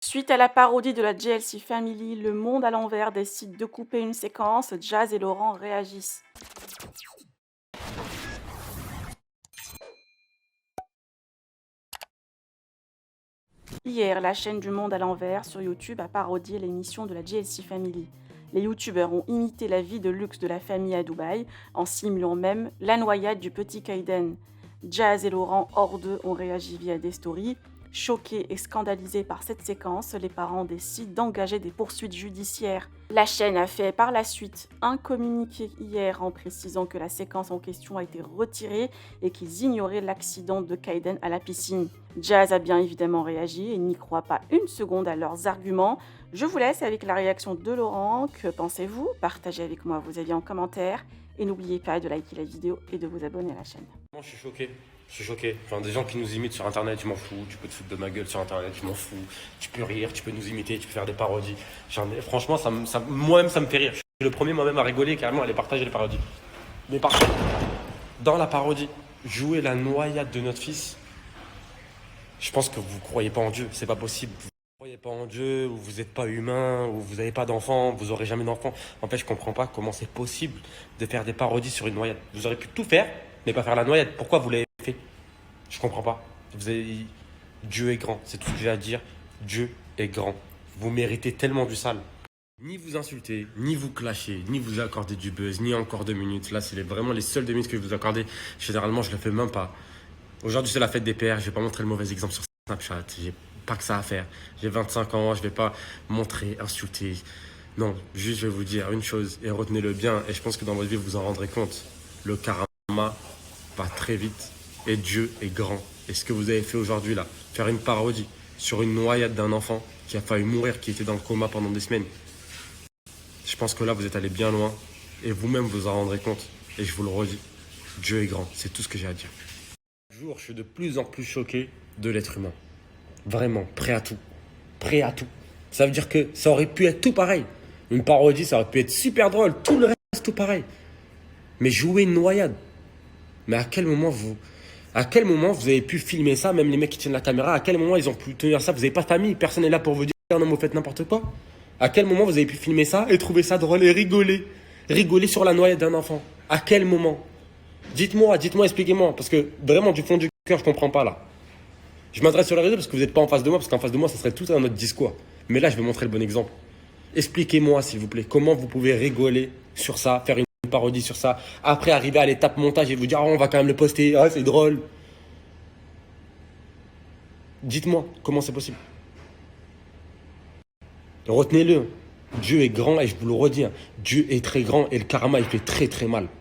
Suite à la parodie de la JLC Family, Le Monde à l'envers décide de couper une séquence, Jazz et Laurent réagissent. Hier, la chaîne du Monde à l'envers sur YouTube a parodié l'émission de la JLC Family. Les youtubeurs ont imité la vie de luxe de la famille à Dubaï, en simulant même la noyade du petit Kaiden. Jazz et Laurent, hors d'eux, ont réagi via des stories. Choqués et scandalisés par cette séquence, les parents décident d'engager des poursuites judiciaires. La chaîne a fait par la suite un communiqué hier en précisant que la séquence en question a été retirée et qu'ils ignoraient l'accident de Kaiden à la piscine. Jazz a bien évidemment réagi et n'y croit pas une seconde à leurs arguments. Je vous laisse avec la réaction de Laurent. Que pensez-vous? Partagez avec moi vos avis en commentaire et n'oubliez pas de liker la vidéo et de vous abonner à la chaîne. Moi, je suis choqué. Je suis choqué. Enfin, des gens qui nous imitent sur internet, je m'en fous. Tu peux te foutre de ma gueule sur internet, je m'en fous. Tu peux rire, tu peux nous imiter, tu peux faire des parodies. Franchement, moi-même, ça me fait rire. Je suis le premier moi-même à rigoler, carrément, à les partager les parodies. Mais par contre, dans la parodie, jouer la noyade de notre fils, je pense que vous ne croyez pas en Dieu. C'est pas possible. Vous ne croyez pas en Dieu, ou vous n'êtes pas humain, ou vous n'avez pas d'enfant, vous n'aurez jamais d'enfant. En fait, je comprends pas comment c'est possible de faire des parodies sur une noyade. Vous aurez pu tout faire, mais pas faire la noyade. Pourquoi vous l'avez fait? Je comprends pas. Dieu est grand, c'est tout ce que j'ai à dire. Dieu est grand. Vous méritez tellement du sale. Ni vous insulter, ni vous clasher, ni vous accorder du buzz, ni encore 2 minutes. Là, c'est vraiment les seules 2 minutes que je vous accorde. Généralement, je le fais même pas. Aujourd'hui, c'est la fête des pères. Je vais pas montrer le mauvais exemple sur Snapchat. J'ai pas que ça à faire. J'ai 25 ans, je vais pas montrer, insulter. Non, juste je vais vous dire une chose et retenez-le bien. Et je pense que dans votre vie, vous vous en rendrez compte. Le karma va très vite et Dieu est grand. Et ce que vous avez fait aujourd'hui là, faire une parodie sur une noyade d'un enfant qui a failli mourir, qui était dans le coma pendant des semaines, je pense que là vous êtes allé bien loin et vous-même vous en rendrez compte. Et je vous le redis, Dieu est grand, c'est tout ce que j'ai à dire. Chaque jour, je suis de plus en plus choqué de l'être humain. Vraiment, prêt à tout. Prêt à tout. Ça veut dire que ça aurait pu être tout pareil. Une parodie, ça aurait pu être super drôle, tout le reste tout pareil. Mais jouer une noyade. Mais à quel moment vous avez pu filmer ça, même les mecs qui tiennent la caméra, à quel moment ils ont pu tenir ça? Vous n'avez pas de famille, personne n'est là pour vous dire non, vous faites n'importe quoi. À quel moment vous avez pu filmer ça et trouver ça drôle et rigoler? Rigoler sur la noyade d'un enfant. À quel moment? Dites-moi, expliquez-moi. Parce que vraiment, du fond du cœur, je comprends pas là. Je m'adresse sur les réseaux parce que vous n'êtes pas en face de moi, parce qu'en face de moi, ça serait tout un autre discours. Mais là, je vais montrer le bon exemple. Expliquez-moi, s'il vous plaît, comment vous pouvez rigoler sur ça, faire une parodie sur ça, après arriver à l'étape montage et vous dire, oh, on va quand même le poster, ah, c'est drôle. Dites-moi, comment c'est possible? Retenez-le. Dieu est grand et je vous le redis, hein, Dieu est très grand et le karma, il fait très très mal.